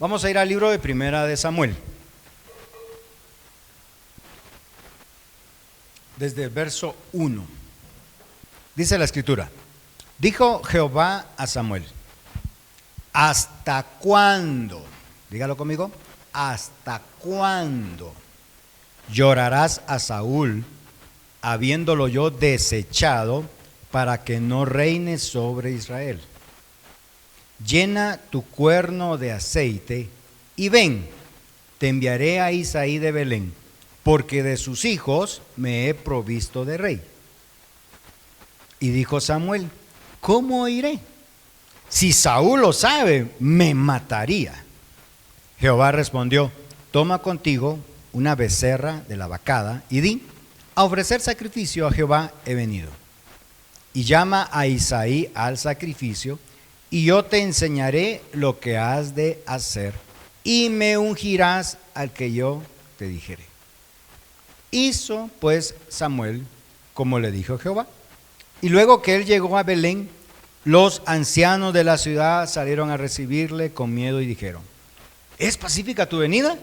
Vamos a ir al libro de Primera de Samuel. Desde el verso 1. Dice la escritura: dijo Jehová a Samuel: ¿hasta cuándo? Dígalo conmigo. ¿Hasta cuándo llorarás a Saúl, habiéndolo yo desechado, para que no reine sobre Israel? Llena tu cuerno de aceite y ven, te enviaré a Isaí de Belén, porque de sus hijos me he provisto de rey. Y dijo Samuel: ¿cómo iré? Si Saúl lo sabe, me mataría. Jehová respondió: toma contigo una becerra de la vacada y di: a ofrecer sacrificio a Jehová he venido. Y llama a Isaí al sacrificio, y yo te enseñaré lo que has de hacer, y me ungirás al que yo te dijere. Hizo pues Samuel como le dijo Jehová. Y luego que él llegó a Belén, los ancianos de la ciudad salieron a recibirle con miedo y dijeron: ¿es pacífica tu venida?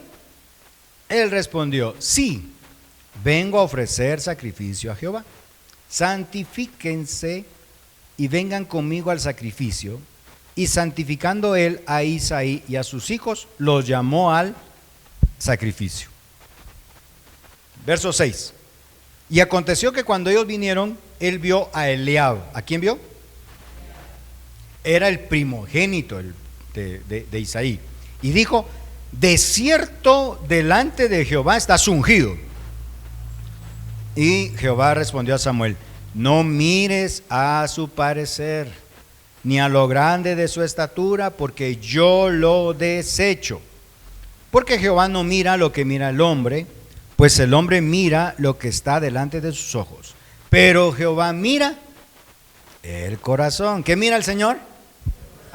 Él respondió: sí, vengo a ofrecer sacrificio a Jehová. Santifíquense y vengan conmigo al sacrificio. Y santificando él a Isaí y a sus hijos, los llamó al sacrificio. Verso 6. Y aconteció que cuando ellos vinieron, él vio a Eliab. ¿A quién vio? Era el primogénito de Isaí. Y dijo: de cierto delante de Jehová estás ungido. Y Jehová respondió a Samuel: no mires a su parecer, ni a lo grande de su estatura, porque yo lo desecho. Porque Jehová no mira lo que mira el hombre, pues el hombre mira lo que está delante de sus ojos. Pero Jehová mira el corazón. ¿Qué mira el Señor?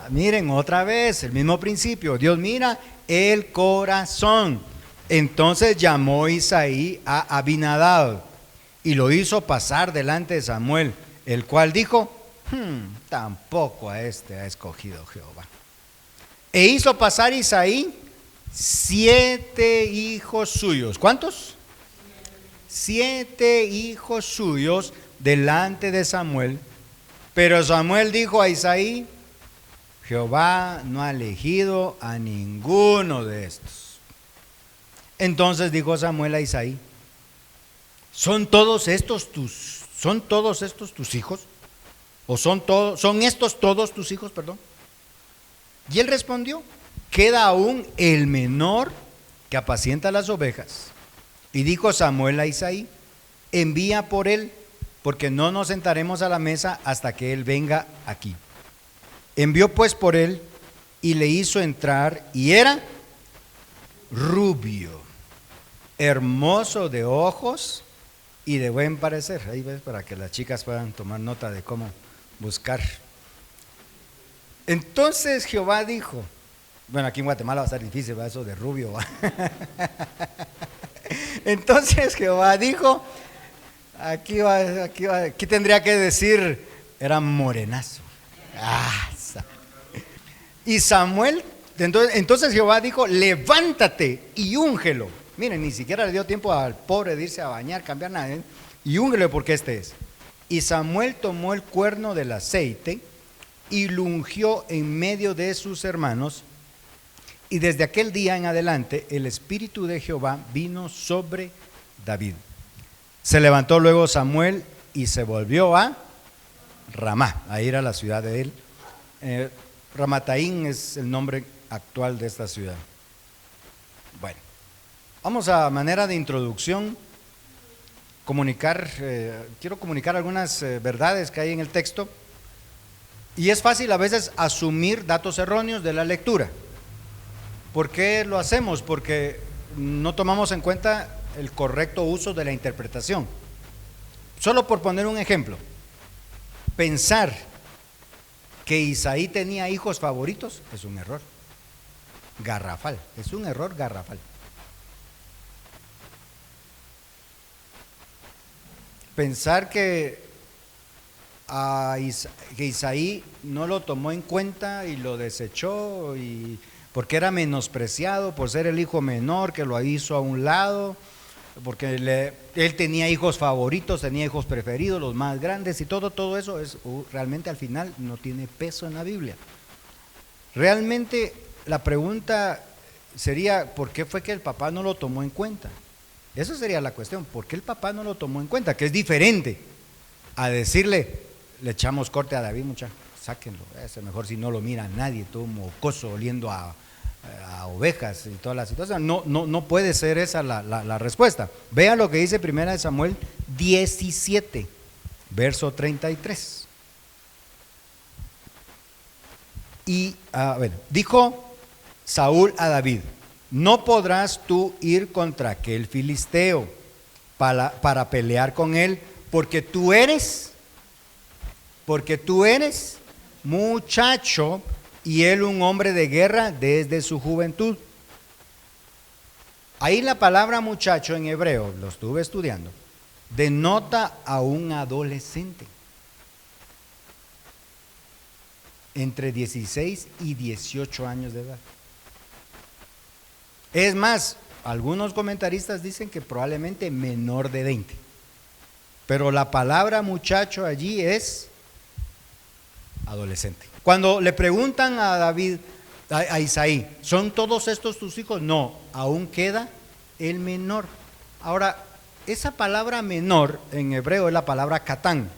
Miren otra vez, el mismo principio. Dios mira el corazón. Entonces llamó Isaí a Abinadab y lo hizo pasar delante de Samuel, el cual dijo: tampoco a este ha escogido Jehová. E hizo pasar Isaí 7 hijos suyos. ¿Cuántos? 7 hijos suyos delante de Samuel. Pero Samuel dijo a Isaí: Jehová no ha elegido a ninguno de estos. Entonces dijo Samuel a Isaí: ¿son todos estos tus hijos? ¿O son estos todos tus hijos, perdón? Y él respondió: queda aún el menor que apacienta las ovejas. Y dijo Samuel a Isaí: envía por él, porque no nos sentaremos a la mesa hasta que él venga aquí. Envió pues por él y le hizo entrar, y era rubio, hermoso de ojos y de buen parecer. Ahí ves, para que las chicas puedan tomar nota de cómo buscar. Entonces Jehová dijo, bueno, aquí en Guatemala va a estar difícil, ¿va? Eso de rubio, ¿va? Entonces Jehová dijo, aquí tendría que decir, era morenazo. Y Samuel, entonces Jehová dijo: levántate y úngelo. Miren, ni siquiera le dio tiempo al pobre de irse a bañar, cambiar nada, ¿eh? Y úngelo, porque este es. Y Samuel tomó el cuerno del aceite y lo ungió en medio de sus hermanos. Y desde aquel día en adelante el espíritu de Jehová vino sobre David. Se levantó luego Samuel y se volvió a Ramá, a ir a la ciudad de él. Ramataín es el nombre actual de esta ciudad. Bueno, vamos a manera de introducción quiero comunicar algunas verdades que hay en el texto. Y es fácil a veces asumir datos erróneos de la lectura. ¿Por qué lo hacemos? Porque no tomamos en cuenta el correcto uso de la interpretación. Solo por poner un ejemplo, pensar que Isaí tenía hijos favoritos es un error garrafal, es un error garrafal. Pensar que Isaí no lo tomó en cuenta y lo desechó, y porque era menospreciado por ser el hijo menor que lo hizo a un lado, porque él tenía hijos favoritos, tenía hijos preferidos, los más grandes, y todo eso es realmente al final no tiene peso en la Biblia. Realmente la pregunta sería, ¿por qué fue que el papá no lo tomó en cuenta? Eso sería la cuestión, ¿por qué el papá no lo tomó en cuenta? Que es diferente a decirle, le echamos corte a David, muchachos, sáquenlo, es mejor si no lo mira nadie, todo mocoso, oliendo a ovejas y toda la situación. No puede ser esa la respuesta. Vean lo que dice 1 Samuel 17, verso 33. Y bueno, dijo Saúl a David: no podrás tú ir contra aquel filisteo para pelear con él, porque tú eres muchacho y él un hombre de guerra desde su juventud. Ahí la palabra muchacho en hebreo, lo estuve estudiando, denota a un adolescente entre 16 y 18 años de edad. Es más, algunos comentaristas dicen que probablemente menor de 20. Pero la palabra muchacho allí es adolescente. Cuando le preguntan a David, a Isaí, ¿son todos estos tus hijos? No, aún queda el menor. Ahora, esa palabra menor en hebreo es la palabra catán,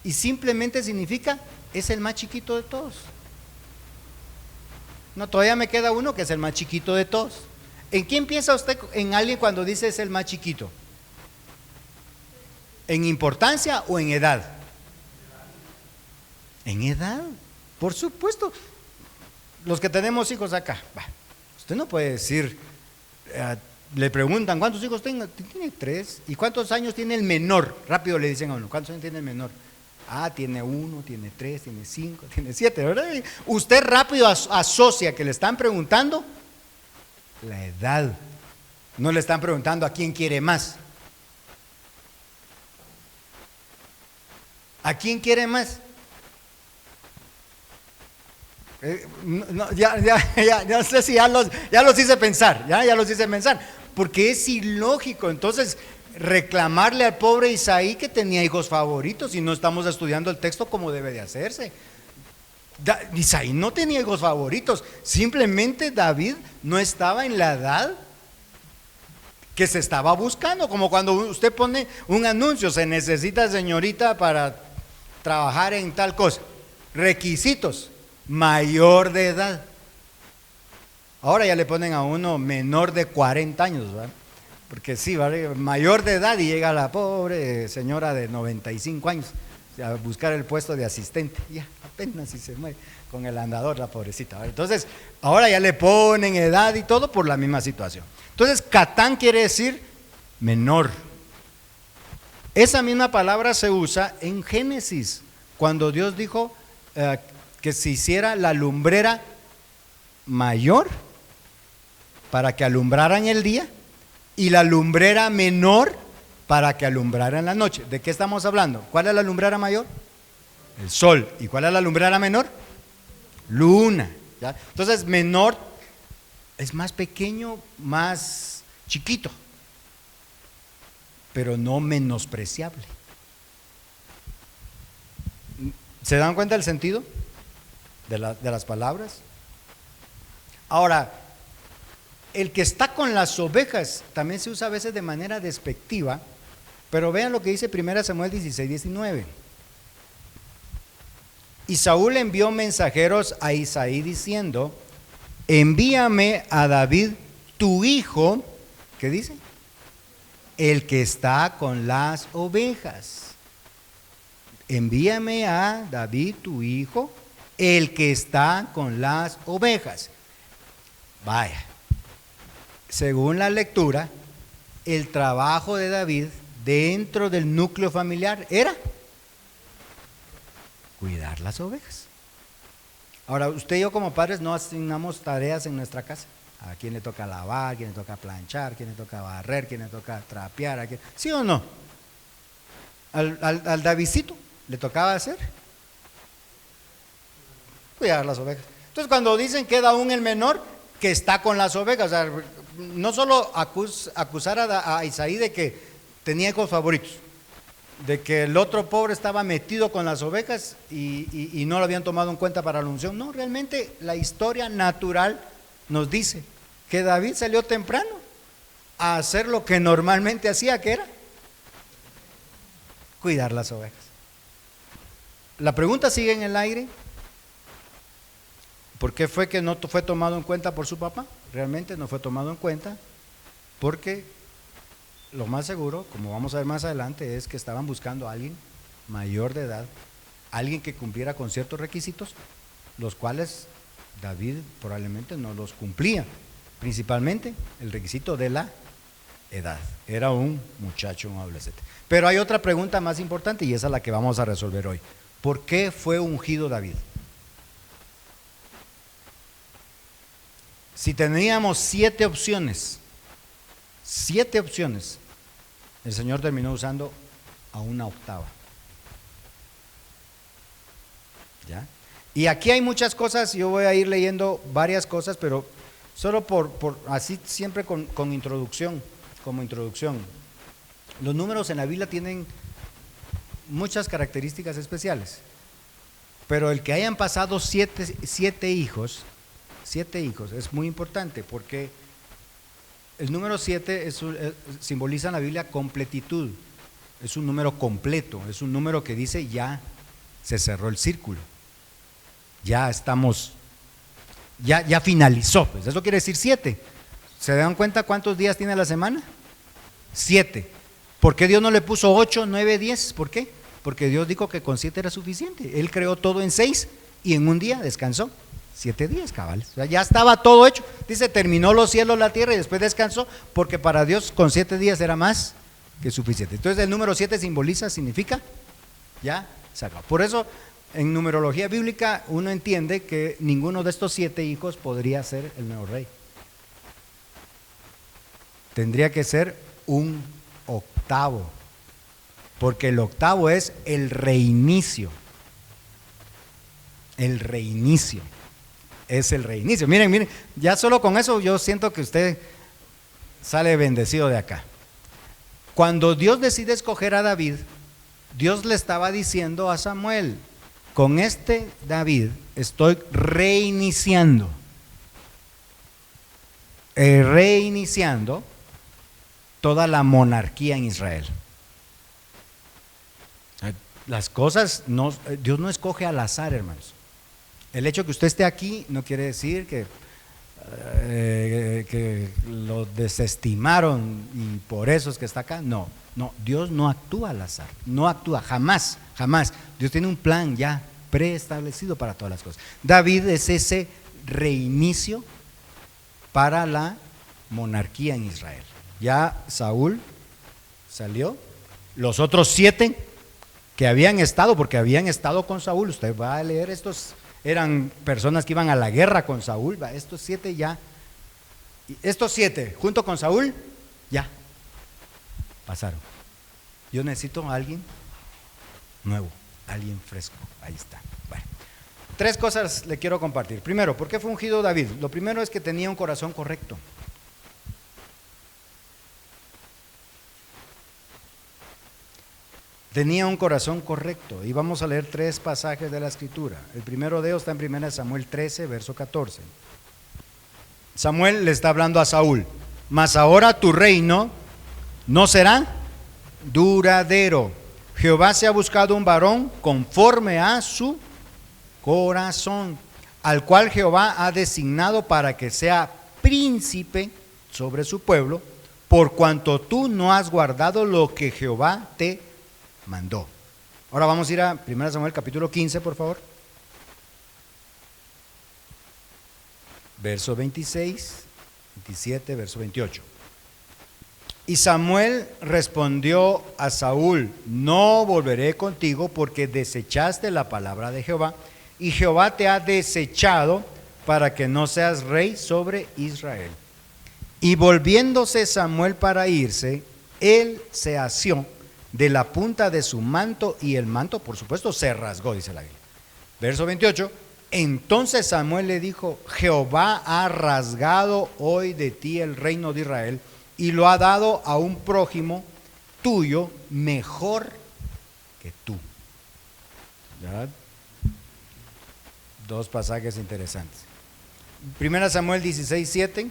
y simplemente significa es el más chiquito de todos. No, todavía me queda uno que es el más chiquito de todos. ¿En quién piensa usted en alguien cuando dice es el más chiquito? ¿En importancia o en edad? En edad, por supuesto. Los que tenemos hijos acá, usted no puede decir, le preguntan, ¿cuántos hijos tiene? Tiene 3. ¿Y cuántos años tiene el menor? Rápido le dicen a uno, ¿cuántos años tiene el menor? Tiene 1, tiene 3, tiene 5, tiene 7, ¿verdad? Usted rápido asocia que le están preguntando la edad. No le están preguntando a quién quiere más. ¿A quién quiere más? No sé si ya los hice pensar, ya los hice pensar, porque es ilógico entonces reclamarle al pobre Isaí que tenía hijos favoritos y no estamos estudiando el texto como debe de hacerse. Isaí no tenía hijos favoritos, simplemente David no estaba en la edad que se estaba buscando, como cuando usted pone un anuncio, se necesita señorita para trabajar en tal cosa, requisitos, mayor de edad. Ahora ya le ponen a uno menor de 40 años, ¿verdad? Porque sí, ¿vale? Mayor de edad y llega la pobre señora de 95 años a buscar el puesto de asistente, ya apenas si se mueve con el andador la pobrecita, ¿vale? Entonces ahora ya le ponen edad y todo por la misma situación. Entonces catán quiere decir menor. Esa misma palabra se usa en Génesis cuando Dios dijo que se hiciera la lumbrera mayor para que alumbrara en el día y la lumbrera menor para que alumbrara en la noche. ¿De qué estamos hablando? ¿Cuál es la lumbrera mayor? El sol. ¿Y cuál es la lumbrera menor? Luna. ¿Ya? Entonces menor es más pequeño, más chiquito, pero no menospreciable. ¿Se dan cuenta del sentido de las palabras? Ahora, el que está con las ovejas también se usa a veces de manera despectiva, pero vean lo que dice 1 Samuel 16, 19. Y Saúl envió mensajeros a Isaí diciendo: envíame a David tu hijo, ¿qué dice? El que está con las ovejas. Envíame a David tu hijo, el que está con las ovejas. Vaya, según la lectura, el trabajo de David dentro del núcleo familiar era cuidar las ovejas. Ahora, usted y yo como padres no asignamos tareas en nuestra casa. ¿A quién le toca lavar? ¿A quién le toca planchar? ¿A quién le toca barrer? ¿A quién le toca trapear? ¿Sí o no? Al Davidcito le tocaba hacer cuidar las ovejas. Entonces cuando dicen queda aún el menor que está con las ovejas, o sea, no solo acusar a Isaí de que tenía hijos favoritos, de que el otro pobre estaba metido con las ovejas y no lo habían tomado en cuenta para la unción. No, realmente la historia natural nos dice que David salió temprano a hacer lo que normalmente hacía, que era cuidar las ovejas. La pregunta sigue en el aire: ¿por qué fue que no fue tomado en cuenta por su papá? Realmente no fue tomado en cuenta porque lo más seguro, como vamos a ver más adelante, es que estaban buscando a alguien mayor de edad, alguien que cumpliera con ciertos requisitos, los cuales David probablemente no los cumplía, principalmente el requisito de la edad. Era un muchacho, un adolescente. Pero hay otra pregunta más importante y esa es la que vamos a resolver hoy. ¿Por qué fue ungido David? Si teníamos 7 opciones, el Señor terminó usando a una octava. ¿Ya? Y aquí hay muchas cosas, yo voy a ir leyendo varias cosas, pero solo por así siempre con introducción, como introducción. Los números en la Biblia tienen muchas características especiales, pero el que hayan pasado siete hijos es muy importante porque el número 7 simboliza en la Biblia completitud, es un número completo, es un número que dice ya se cerró el círculo, ya estamos, ya finalizó, pues eso quiere decir 7. ¿Se dan cuenta cuántos días tiene la semana? 7. ¿Por qué Dios no le puso 8, 9, 10? ¿Por qué? Porque Dios dijo que con 7 era suficiente. Él creó todo en 6 y en un día descansó. 7 días, cabales. O sea, ya estaba todo hecho. Dice, terminó los cielos, la tierra y después descansó, porque para Dios con 7 días era más que suficiente. Entonces el número 7 significa, ya se acabó. Por eso en numerología bíblica uno entiende que ninguno de estos 7 hijos podría ser el nuevo rey. Tendría que ser un octavo, porque el octavo es el reinicio. El reinicio. Es el reinicio. Miren, ya solo con eso yo siento que usted sale bendecido de acá. Cuando Dios decide escoger a David, Dios le estaba diciendo a Samuel: con este David estoy reiniciando toda la monarquía en Israel. Las cosas, Dios no escoge al azar, hermanos. El hecho que usted esté aquí no quiere decir que lo desestimaron y por eso es que está acá. No, Dios no actúa al azar, no actúa, jamás. Dios tiene un plan ya preestablecido para todas las cosas. David es ese reinicio para la monarquía en Israel. Ya Saúl salió, los otros 7 que habían estado, porque habían estado con Saúl, usted va a leer estos. Eran personas que iban a la guerra con Saúl. Estos 7 junto con Saúl ya pasaron. Yo necesito a alguien nuevo, alguien fresco. Ahí está. Bueno, 3 cosas le quiero compartir. Primero, ¿por qué fue ungido David? Lo primero es que tenía un corazón correcto. Tenía un corazón correcto. Y vamos a leer 3 pasajes de la Escritura. El primero de ellos está en 1 Samuel 13, verso 14. Samuel le está hablando a Saúl: mas ahora tu reino no será duradero. Jehová se ha buscado un varón conforme a su corazón, al cual Jehová ha designado para que sea príncipe sobre su pueblo, por cuanto tú no has guardado lo que Jehová te mandó. Ahora vamos a ir a 1 Samuel capítulo 15, por favor. Verso 26, 27, verso 28. Y Samuel respondió a Saúl: no volveré contigo porque desechaste la palabra de Jehová, y Jehová te ha desechado para que no seas rey sobre Israel. Y volviéndose Samuel para irse, él se asió de la punta de su manto, y el manto, por supuesto, se rasgó, dice la Biblia. Verso 28. Entonces Samuel le dijo: Jehová ha rasgado hoy de ti el reino de Israel y lo ha dado a un prójimo tuyo mejor que tú. ¿Ya? Dos pasajes interesantes. Primera Samuel 16:7.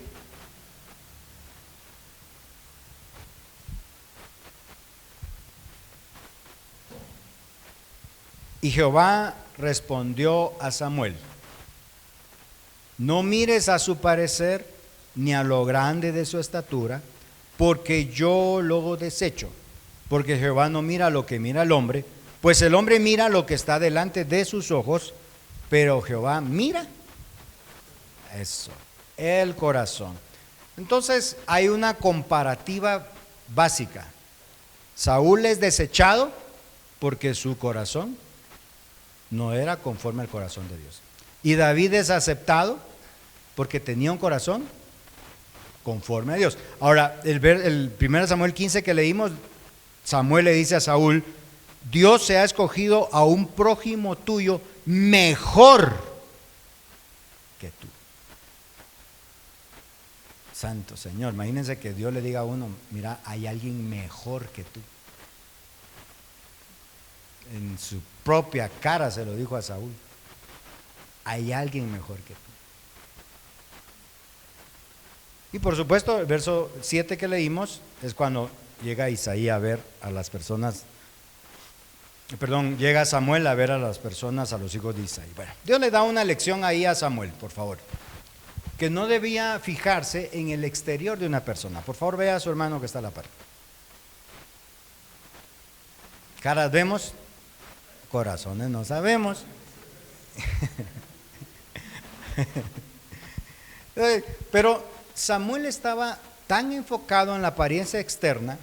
Y Jehová respondió a Samuel: no mires a su parecer ni a lo grande de su estatura, porque yo lo desecho. Porque Jehová no mira lo que mira el hombre, pues el hombre mira lo que está delante de sus ojos, pero Jehová mira eso, el corazón. Entonces hay una comparativa básica. Saúl es desechado porque su corazón no era conforme al corazón de Dios. Y David es aceptado porque tenía un corazón conforme a Dios. Ahora, el 1 Samuel 15 que leímos, Samuel le dice a Saúl: Dios se ha escogido a un prójimo tuyo mejor que tú. Santo Señor, imagínense que Dios le diga a uno: mira, hay alguien mejor que tú. En su propia cara se lo dijo a Saúl: hay alguien mejor que tú. Y por supuesto, el verso 7 que leímos es cuando llega Isaí a ver a las personas, llega Samuel a ver a las personas, a los hijos de Isaí. Bueno, Dios le da una lección ahí a Samuel, por favor, que no debía fijarse en el exterior de una persona. Por favor, vea a su hermano que está a la par. Caras vemos, corazones no sabemos. Pero Samuel estaba tan enfocado en la apariencia externa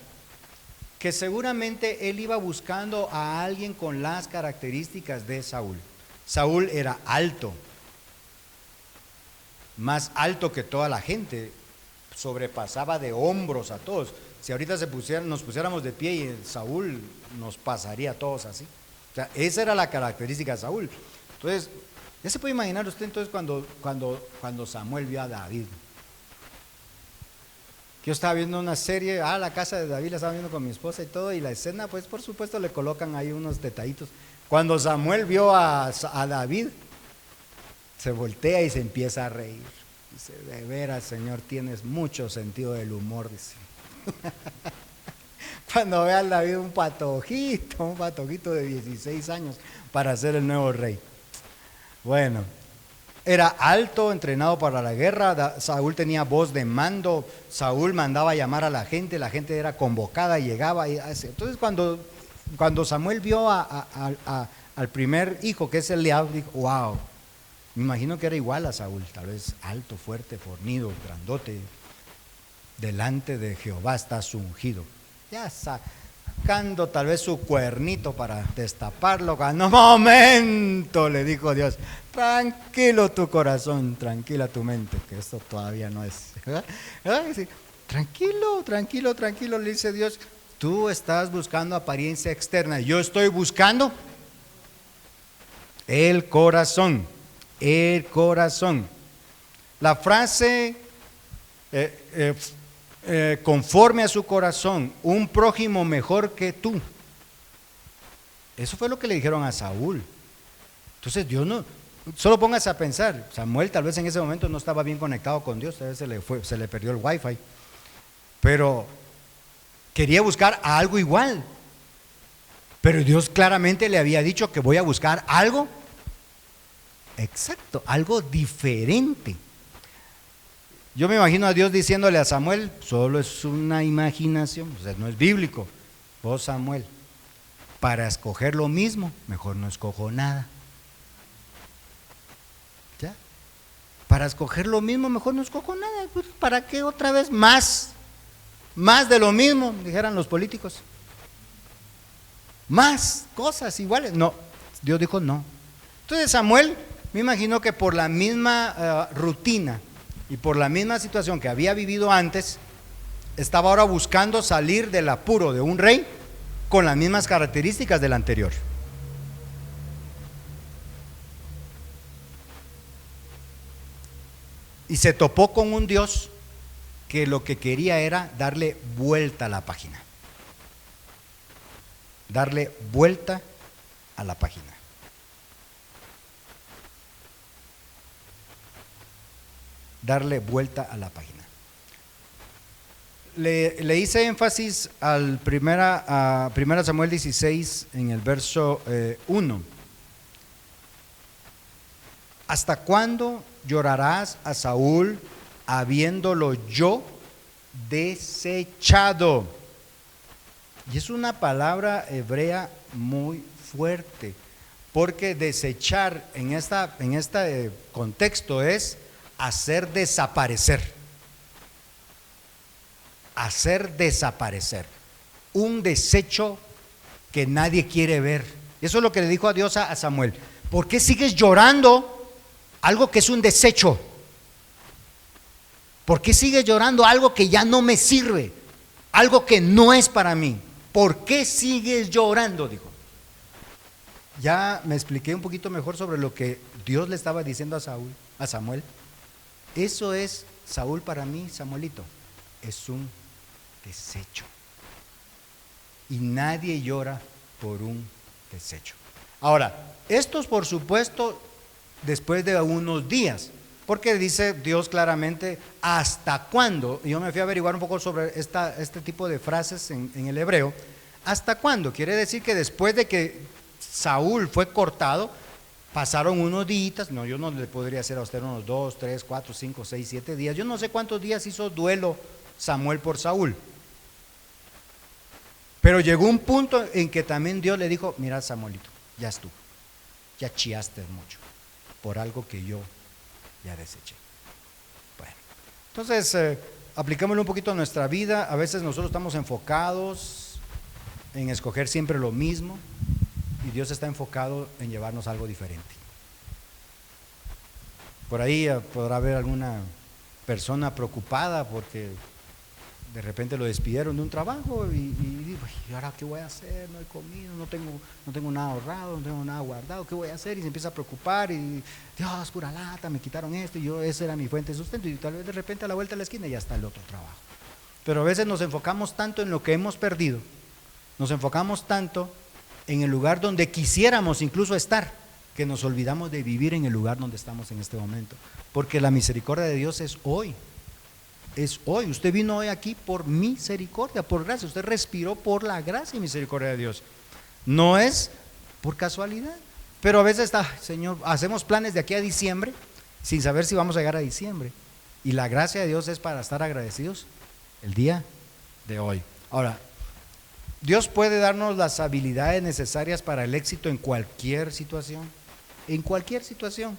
que seguramente él iba buscando a alguien con las características de Saúl. Saúl era alto, más alto que toda la gente, sobrepasaba de hombros a todos. Si ahorita nos pusiéramos de pie, y Saúl nos pasaría a todos así. O sea, esa era la característica de Saúl. Entonces, ya se puede imaginar usted entonces cuando Samuel vio a David. Yo estaba viendo una serie, la casa de David, la estaba viendo con mi esposa y todo, y la escena, pues por supuesto le colocan ahí unos detallitos. Cuando Samuel vio a David, se voltea y se empieza a reír. Dice: de veras, Señor, tienes mucho sentido del humor, dice. Cuando ve a David un patojito de 16 años para ser el nuevo rey. Bueno, era alto, entrenado para la guerra. Saúl tenía voz de mando. Saúl mandaba a llamar a la gente era convocada, llegaba. Entonces cuando Samuel vio al primer hijo, que es Eliab, dijo: wow, me imagino que era igual a Saúl, tal vez alto, fuerte, fornido, grandote. Delante de Jehová está su ungido. Ya sacando tal vez su cuernito para destaparlo. No, momento, le dijo Dios: tranquilo tu corazón, tranquila tu mente, que esto todavía no es. Sí, tranquilo, le dice Dios: tú estás buscando apariencia externa, yo estoy buscando el corazón. La frase conforme a su corazón, un prójimo mejor que tú, eso fue lo que le dijeron a Saúl. Entonces Dios no, solo póngase a pensar, Samuel tal vez en ese momento no estaba bien conectado con Dios, tal vez se le perdió el wifi, pero quería buscar a algo igual, pero Dios claramente le había dicho que voy a buscar algo exacto, algo diferente. Yo me imagino a Dios diciéndole a Samuel: solo es una imaginación, o sea, no es bíblico. Vos, Samuel, para escoger lo mismo, mejor no escojo nada. ¿Ya? Para escoger lo mismo, mejor no escojo nada. Pues, ¿para qué otra vez más de lo mismo? Dijeran los políticos. Más cosas iguales. No, Dios dijo no. Entonces Samuel, me imagino que por la misma rutina y por la misma situación que había vivido antes, estaba ahora buscando salir del apuro de un rey con las mismas características del anterior. y se topó con un Dios que lo que quería era darle vuelta a la página. Darle vuelta a la página. Darle vuelta a la página. Le hice énfasis a primera Samuel 16 en el verso 1. ¿Hasta cuándo llorarás a Saúl habiéndolo yo desechado? Y es una palabra hebrea muy fuerte, porque desechar en este contexto es hacer desaparecer. Hacer desaparecer. Un desecho que nadie quiere ver. Eso es lo que le dijo a Dios a Samuel. ¿Por qué sigues llorando algo que es un desecho? ¿Por qué sigues llorando algo que ya no me sirve? Algo que no es para mí. ¿Por qué sigues llorando? Dijo. Ya me expliqué un poquito mejor sobre lo que Dios le estaba diciendo a Samuel. Eso es Saúl para mí, Samuelito. Es un desecho. Y nadie llora por un desecho. Ahora, estos por supuesto después de unos días, porque dice Dios claramente ¿hasta cuándo? Y yo me fui a averiguar un poco sobre este tipo de frases en el hebreo. ¿Hasta cuándo? Quiere decir que después de que Saúl fue cortado, pasaron unos días. No, yo no le podría hacer a usted unos 2, 3, 4, 5, 6, 7 días. Yo no sé cuántos días hizo duelo Samuel por Saúl. Pero llegó un punto en que también Dios le dijo: mira, Samuelito, ya estuvo, ya chiaste mucho por algo que yo ya deseché. Bueno, entonces apliquémoslo un poquito a nuestra vida. A veces nosotros estamos enfocados en escoger siempre lo mismo, y Dios está enfocado en llevarnos algo diferente. Por ahí podrá haber alguna persona preocupada porque de repente lo despidieron de un trabajo y digo: ¿y ahora qué voy a hacer? No he comido, no tengo nada ahorrado, no tengo nada guardado, ¿qué voy a hacer? Y se empieza a preocupar y Dios, pura lata, me quitaron esto, y esa era mi fuente de sustento, y tal vez de repente a la vuelta de la esquina ya está el otro trabajo. Pero a veces nos enfocamos tanto en lo que hemos perdido, nos enfocamos tanto en el lugar donde quisiéramos incluso estar, que nos olvidamos de vivir en el lugar donde estamos en este momento, porque la misericordia de Dios es hoy. Es hoy. Usted vino hoy aquí por misericordia, por gracia. Usted respiró por la gracia y misericordia de Dios. No es por casualidad. Pero a veces Señor, hacemos planes de aquí a diciembre sin saber si vamos a llegar a diciembre. Y la gracia de Dios es para estar agradecidos el día de hoy. Ahora, Dios puede darnos las habilidades necesarias para el éxito en cualquier situación. En cualquier situación.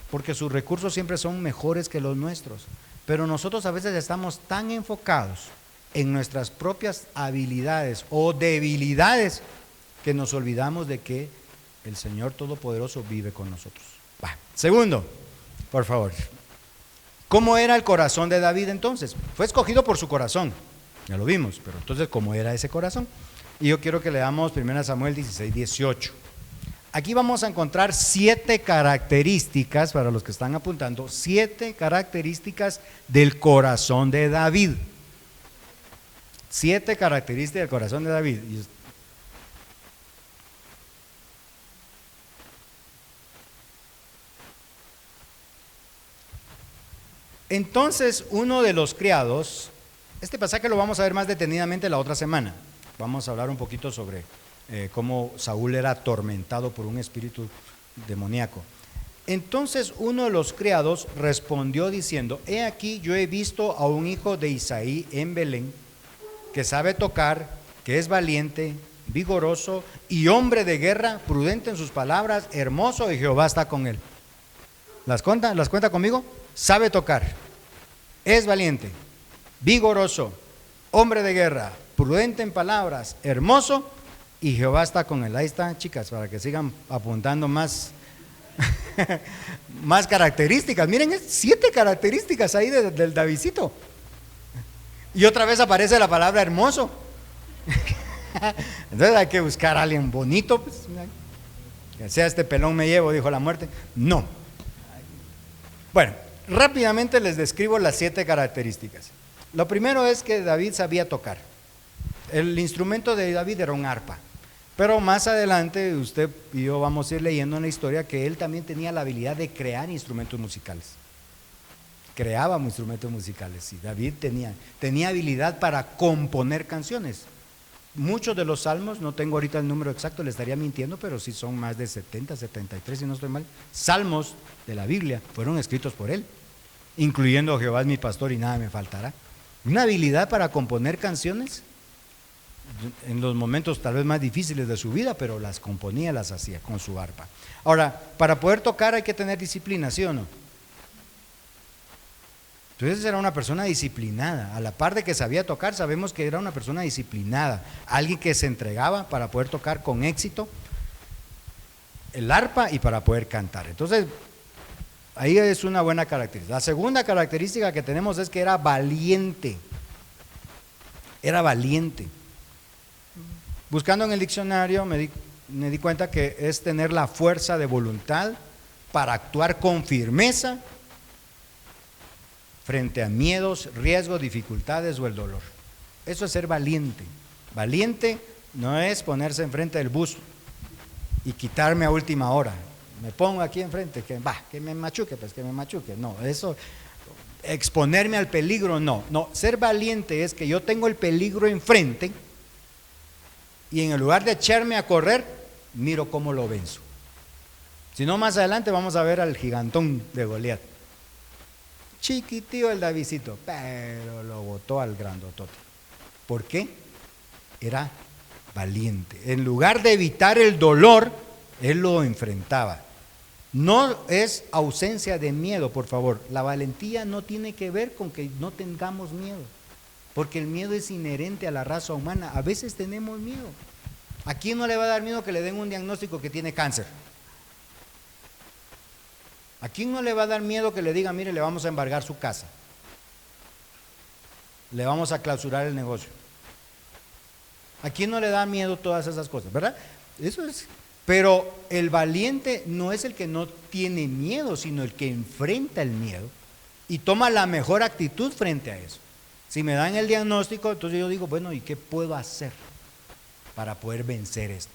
Porque sus recursos siempre son mejores que los nuestros. Pero nosotros a veces estamos tan enfocados en nuestras propias habilidades o debilidades que nos olvidamos de que el Señor Todopoderoso vive con nosotros. Segundo, por favor, ¿cómo era el corazón de David entonces? Fue escogido por su corazón, ya lo vimos, pero entonces ¿cómo era ese corazón? Y yo quiero que leamos 1 Samuel 16, 18. Aquí vamos a encontrar 7 características, para los que están apuntando, 7 características del corazón de David. 7 características del corazón de David. Entonces uno de los criados, este pasaje lo vamos a ver más detenidamente la otra semana. Vamos a hablar un poquito sobre cómo Saúl era atormentado por un espíritu demoníaco. Entonces uno de los criados respondió diciendo: he aquí, yo he visto a un hijo de Isaí en Belén, que sabe tocar, que es valiente, vigoroso y hombre de guerra, prudente en sus palabras, hermoso, y Jehová está con él. ¿Las cuenta conmigo? Sabe tocar, es valiente, vigoroso, hombre de guerra, prudente en palabras, hermoso, y Jehová está con él. Ahí están, chicas, para que sigan apuntando más más características. Miren, 7 características ahí del Davidcito. Y otra vez aparece la palabra hermoso. Entonces hay que buscar a alguien bonito, pues, que sea este pelón me llevo, dijo la muerte. No. Bueno, rápidamente les describo las 7 características. Lo primero es que David sabía tocar. El instrumento de David era un arpa. Pero más adelante usted y yo vamos a ir leyendo en la historia que él también tenía la habilidad de crear instrumentos musicales. Creaba instrumentos musicales y David tenía habilidad para componer canciones. Muchos de los salmos, no tengo ahorita el número exacto, le estaría mintiendo, pero sí son más de 70, 73 si no estoy mal. Salmos de la Biblia fueron escritos por él, incluyendo Jehová es mi pastor y nada me faltará. Una habilidad para componer canciones en los momentos tal vez más difíciles de su vida, pero las componía, las hacía con su arpa. Ahora, para poder tocar hay que tener disciplina, ¿sí o no? Entonces era una persona disciplinada, a la par de que sabía tocar, sabemos que era una persona disciplinada, alguien que se entregaba para poder tocar con éxito el arpa y para poder cantar. Entonces, ahí es una buena característica. La segunda característica que tenemos es que era valiente. Era valiente. Buscando en el diccionario me di cuenta que es tener la fuerza de voluntad para actuar con firmeza frente a miedos, riesgos, dificultades o el dolor. Eso es ser valiente. Valiente no es ponerse enfrente del bus y quitarme a última hora. Me pongo aquí enfrente, que me machuque, pues que me machuque. No, eso, exponerme al peligro, no. Ser valiente es que yo tengo el peligro enfrente y en el lugar de echarme a correr, miro cómo lo venzo. Si no, más adelante vamos a ver al gigantón de Goliat. Chiquitío el Davidcito, pero lo botó al grandotote. ¿Por qué? Era valiente. En lugar de evitar el dolor, él lo enfrentaba. No es ausencia de miedo, por favor. La valentía no tiene que ver con que no tengamos miedo, porque el miedo es inherente a la raza humana. A veces tenemos miedo. ¿A quién no le va a dar miedo que le den un diagnóstico que tiene cáncer? ¿A quién no le va a dar miedo que le diga, mire, le vamos a embargar su casa? Le vamos a clausurar el negocio. ¿A quién no le da miedo todas esas cosas, verdad? Eso es. Pero el valiente no es el que no tiene miedo, sino el que enfrenta el miedo y toma la mejor actitud frente a eso. Si me dan el diagnóstico, entonces yo digo, bueno, ¿y qué puedo hacer para poder vencer esto?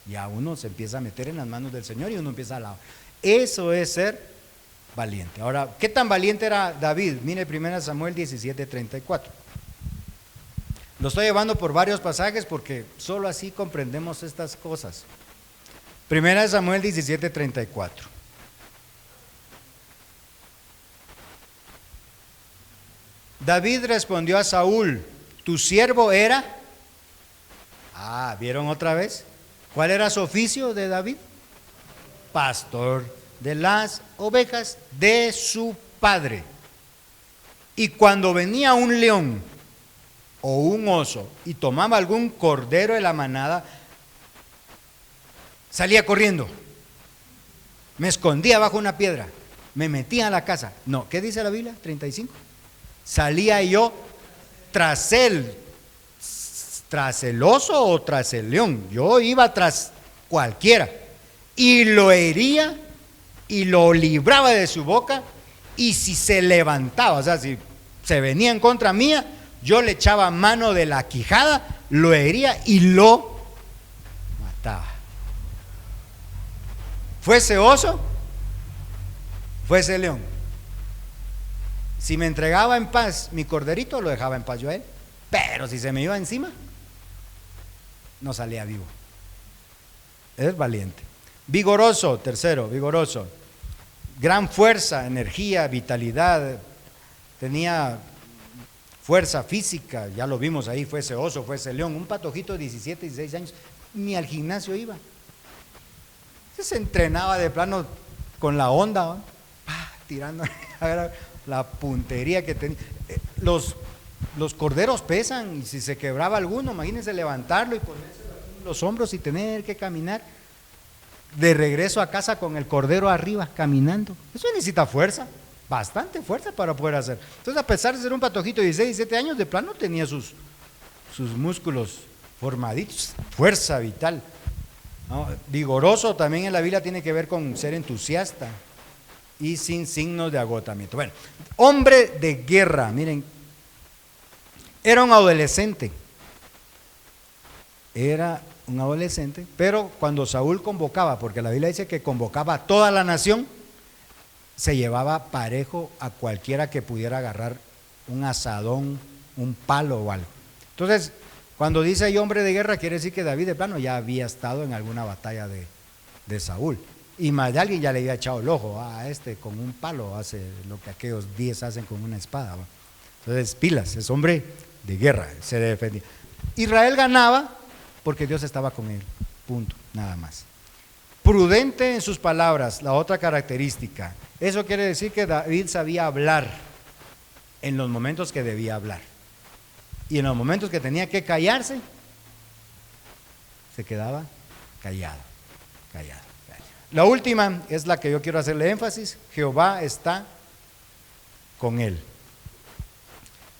Ya uno se empieza a meter en las manos del Señor y uno empieza a alabar. Eso es ser valiente. Ahora, ¿qué tan valiente era David? Mire 1 Samuel 17:34. Lo estoy llevando por varios pasajes porque solo así comprendemos estas cosas. 1 Samuel 17:34. David respondió a Saúl, tu siervo era. ¿Vieron otra vez? ¿Cuál era su oficio de David? Pastor de las ovejas de su padre. Y cuando venía un león o un oso y tomaba algún cordero de la manada, salía corriendo, me escondía bajo una piedra, me metía a la casa. No, ¿qué dice la Biblia? 35. Salía yo tras él, tras el oso o tras el león. Yo iba tras cualquiera y lo hería y lo libraba de su boca, y si se levantaba, o sea, si se venía en contra mía, yo le echaba mano de la quijada, lo hería y lo mataba. Fuese oso, fuese león. Si me entregaba en paz mi corderito, lo dejaba en paz yo a él, pero si se me iba encima, no salía vivo. Es valiente. Vigoroso, tercero, vigoroso. Gran fuerza, energía, vitalidad, tenía fuerza física, ya lo vimos ahí, fuese oso, fuese león. Un patojito de 17, 16 años, ni al gimnasio iba. Se entrenaba de plano con la onda, tirando la puntería que tenía. Los corderos pesan, y si se quebraba alguno, imagínense levantarlo y ponerse los hombros y tener que caminar de regreso a casa con el cordero arriba, caminando. Eso necesita fuerza, bastante fuerza para poder hacer. Entonces, a pesar de ser un patojito de 16, 17 años, de plano tenía sus músculos formaditos, fuerza vital. ¿No? Vigoroso también en la Biblia tiene que ver con ser entusiasta, y sin signos de agotamiento. Bueno, hombre de guerra, miren, era un adolescente. Era un adolescente, pero cuando Saúl convocaba, porque la Biblia dice que convocaba a toda la nación, se llevaba parejo a cualquiera que pudiera agarrar un asadón, un palo o algo. Entonces, cuando dice ahí hombre de guerra, quiere decir que David de plano ya había estado en alguna batalla de Saúl. Y más de alguien ya le había echado el ojo, con un palo hace lo que aquellos 10 hacen con una espada. Entonces, pilas, es hombre de guerra, se defendía. Israel ganaba porque Dios estaba con él, punto, nada más. Prudente en sus palabras, la otra característica. Eso quiere decir que David sabía hablar en los momentos que debía hablar. Y en los momentos que tenía que callarse, se quedaba callado. La última es la que yo quiero hacerle énfasis. Jehová está con él.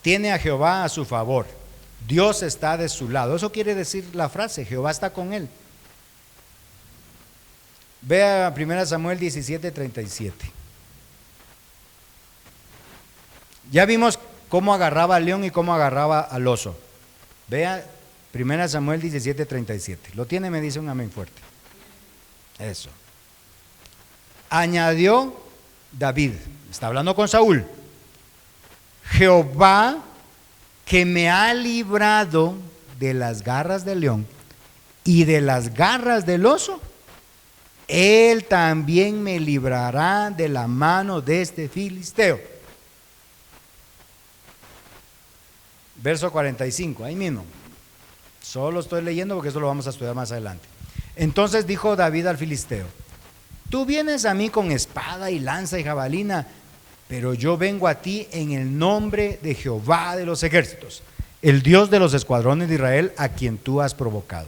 Tiene a Jehová a su favor. Dios está de su lado. Eso quiere decir la frase, Jehová está con él. Vea 1 Samuel 17:37. Ya vimos cómo agarraba al león y cómo agarraba al oso. Vea 1 Samuel 17:37. ¿Lo tiene? Me dice un amén fuerte. Eso. Añadió David, está hablando con Saúl, Jehová que me ha librado de las garras del león y de las garras del oso, él también me librará de la mano de este filisteo. Verso 45, ahí mismo. Solo estoy leyendo porque eso lo vamos a estudiar más adelante. Entonces dijo David al filisteo: tú vienes a mí con espada y lanza y jabalina, pero yo vengo a ti en el nombre de Jehová de los ejércitos, el Dios de los escuadrones de Israel, a quien tú has provocado.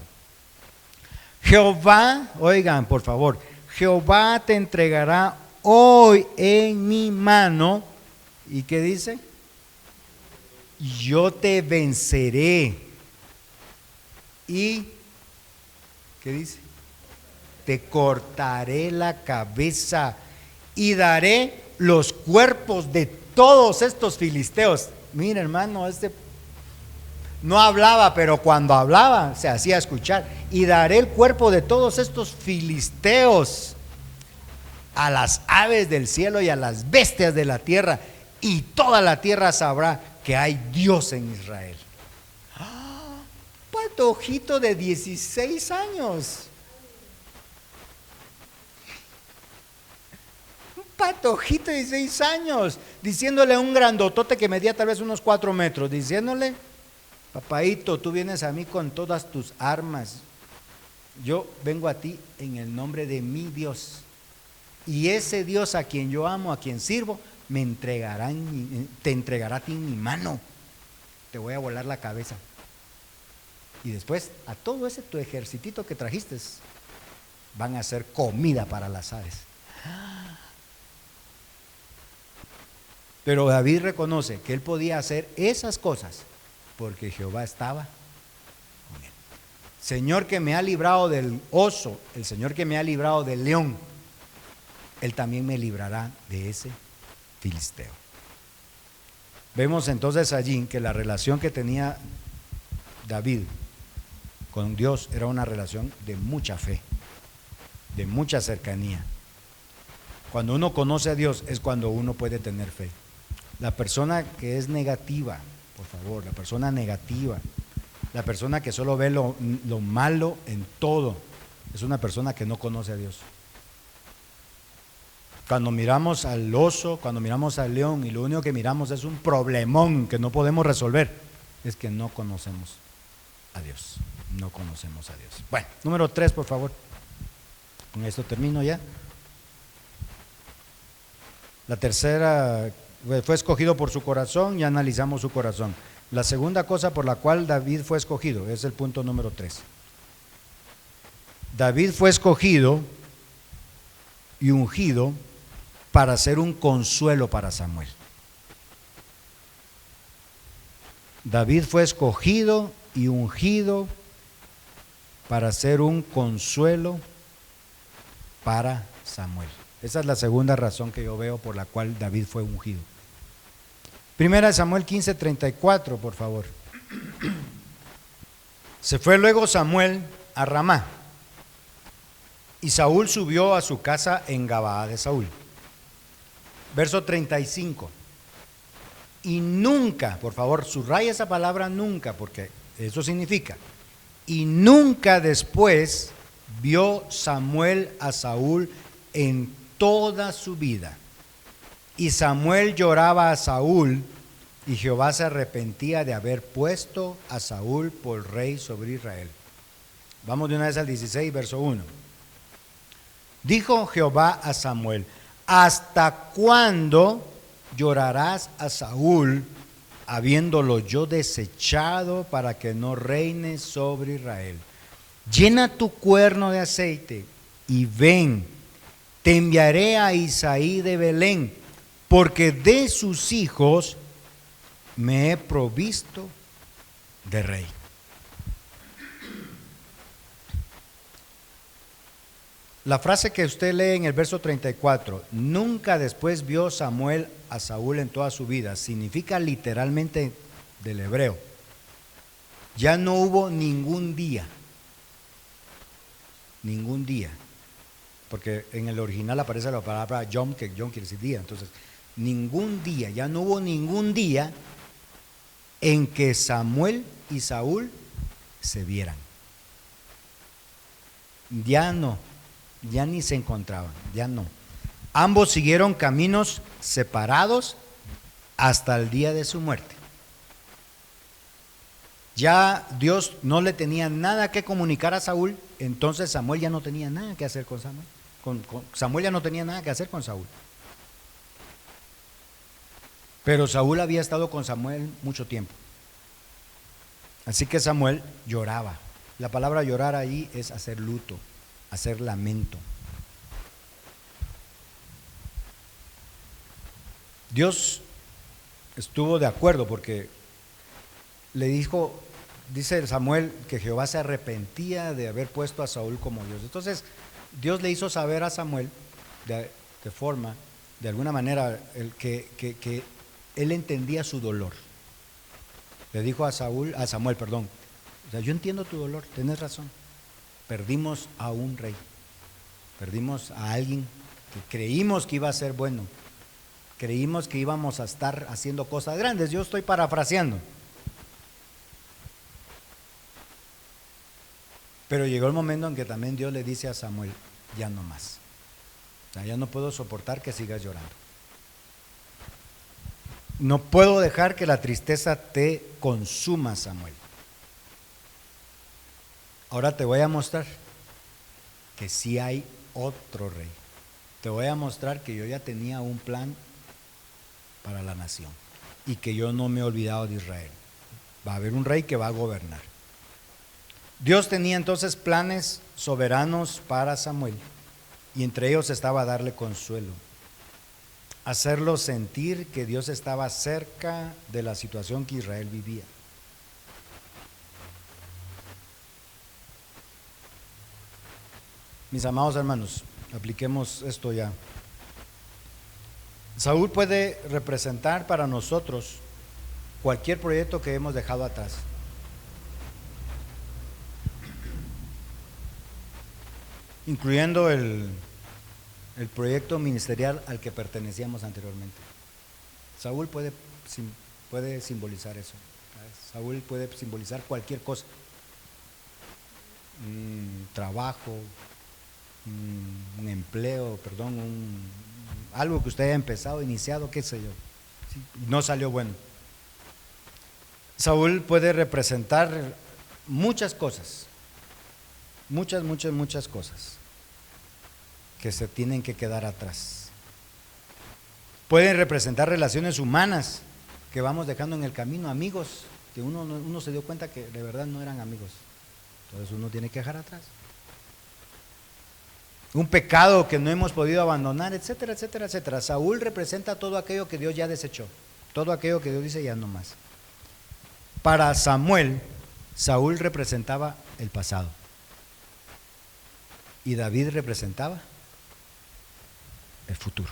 Jehová, oigan por favor, Jehová te entregará hoy en mi mano. ¿Y qué dice? Yo te venceré. ¿Y qué dice? Te cortaré la cabeza y daré los cuerpos de todos estos filisteos. Mira, hermano, no hablaba, pero cuando hablaba se hacía escuchar. Y daré el cuerpo de todos estos filisteos a las aves del cielo y a las bestias de la tierra, y toda la tierra sabrá que hay Dios en Israel. Patojito de 16 años. Un patojito de 16 años, diciéndole a un grandotote que medía tal vez unos 4 metros, diciéndole: papaito, tú vienes a mí con todas tus armas, yo vengo a ti en el nombre de mi Dios, y ese Dios a quien yo amo, a quien sirvo, te entregará a ti en mi mano, te voy a volar la cabeza, y después a todo ese tu ejercitito que trajiste van a ser comida para las aves. Pero David reconoce que él podía hacer esas cosas porque Jehová estaba con él. Señor que me ha librado del oso, el Señor que me ha librado del león, él también me librará de ese filisteo. Vemos entonces allí que la relación que tenía David con Dios era una relación de mucha fe, de mucha cercanía. Cuando uno conoce a Dios es cuando uno puede tener fe. La persona que es negativa, por favor, la persona negativa, la persona que solo ve lo malo en todo, es una persona que no conoce a Dios. Cuando miramos al oso, cuando miramos al león y lo único que miramos es un problemón que no podemos resolver, es que no conocemos a Dios. No conocemos a Dios. Bueno, número 3, por favor. Con esto termino ya. La tercera, fue escogido por su corazón, ya analizamos su corazón. La segunda cosa por la cual David fue escogido es el punto número 3. David fue escogido y ungido para ser un consuelo para Samuel. David fue escogido y ungido para ser un consuelo para Samuel. Esa es la segunda razón que yo veo por la cual David fue ungido. Primera de Samuel 15:34, por favor. Se fue luego Samuel a Ramá, y Saúl subió a su casa en Gabaa de Saúl. Verso 35. Y nunca, por favor, subraya esa palabra nunca, porque eso significa, y nunca después vio Samuel a Saúl en toda su vida. Y Samuel lloraba a Saúl, y Jehová se arrepentía de haber puesto a Saúl por rey sobre Israel. Vamos de una vez al 16, verso 1. Dijo Jehová a Samuel: ¿hasta cuándo llorarás a Saúl, habiéndolo yo desechado para que no reine sobre Israel? Llena tu cuerno de aceite y ven, te enviaré a Isaí de Belén, porque de sus hijos me he provisto de rey. La frase que usted lee en el verso 34, nunca después vio Samuel a Saúl en toda su vida, significa literalmente del hebreo, ya no hubo ningún día, porque en el original aparece la palabra yom, que yom quiere decir día, entonces ningún día, ya no hubo ningún día en que Samuel y Saúl se vieran. Ya no. Ya ni se encontraban, ya no. Ambos siguieron caminos separados hasta el día de su muerte. Ya Dios no le tenía nada que comunicar a Saúl, entonces Samuel ya no tenía nada que hacer con Samuel. Samuel ya no tenía nada que hacer con Saúl. Pero Saúl había estado con Samuel mucho tiempo. Así que Samuel lloraba. La palabra llorar ahí es hacer luto, hacer lamento. Dios estuvo de acuerdo porque le dijo, dice Samuel, que Jehová se arrepentía de haber puesto a Saúl como Dios. Entonces Dios le hizo saber a Samuel de alguna manera, que él entendía su dolor. Le dijo a Samuel, o sea, yo entiendo tu dolor, tienes razón. Perdimos a un rey, perdimos a alguien que creímos que iba a ser bueno, creímos que íbamos a estar haciendo cosas grandes. Yo estoy parafraseando, pero llegó el momento en que también Dios le dice a Samuel: ya no más, o sea, ya no puedo soportar que sigas llorando, no puedo dejar que la tristeza te consuma, Samuel. Ahora te voy a mostrar que sí hay otro rey. Te voy a mostrar que yo ya tenía un plan para la nación y que yo no me he olvidado de Israel. Va a haber un rey que va a gobernar. Dios tenía entonces planes soberanos para Samuel, y entre ellos estaba darle consuelo, hacerlo sentir que Dios estaba cerca de la situación que Israel vivía. Mis amados hermanos, apliquemos esto ya. Saúl puede representar para nosotros cualquier proyecto que hemos dejado atrás. Incluyendo el proyecto ministerial al que pertenecíamos anteriormente. Saúl puede simbolizar eso. Saúl puede simbolizar cualquier cosa. Un trabajo, un empleo, algo que usted haya empezado, iniciado, qué sé yo, ¿sí? No salió bueno. Saúl puede representar muchas cosas, muchas cosas que se tienen que quedar atrás. Pueden representar relaciones humanas que vamos dejando en el camino, amigos que uno se dio cuenta que de verdad no eran amigos, entonces uno tiene que dejar atrás. Un pecado que no hemos podido abandonar, etcétera, etcétera, etcétera. Saúl representa todo aquello que Dios ya desechó, todo aquello que Dios dice ya no más. Para Samuel, Saúl representaba el pasado y David representaba el futuro.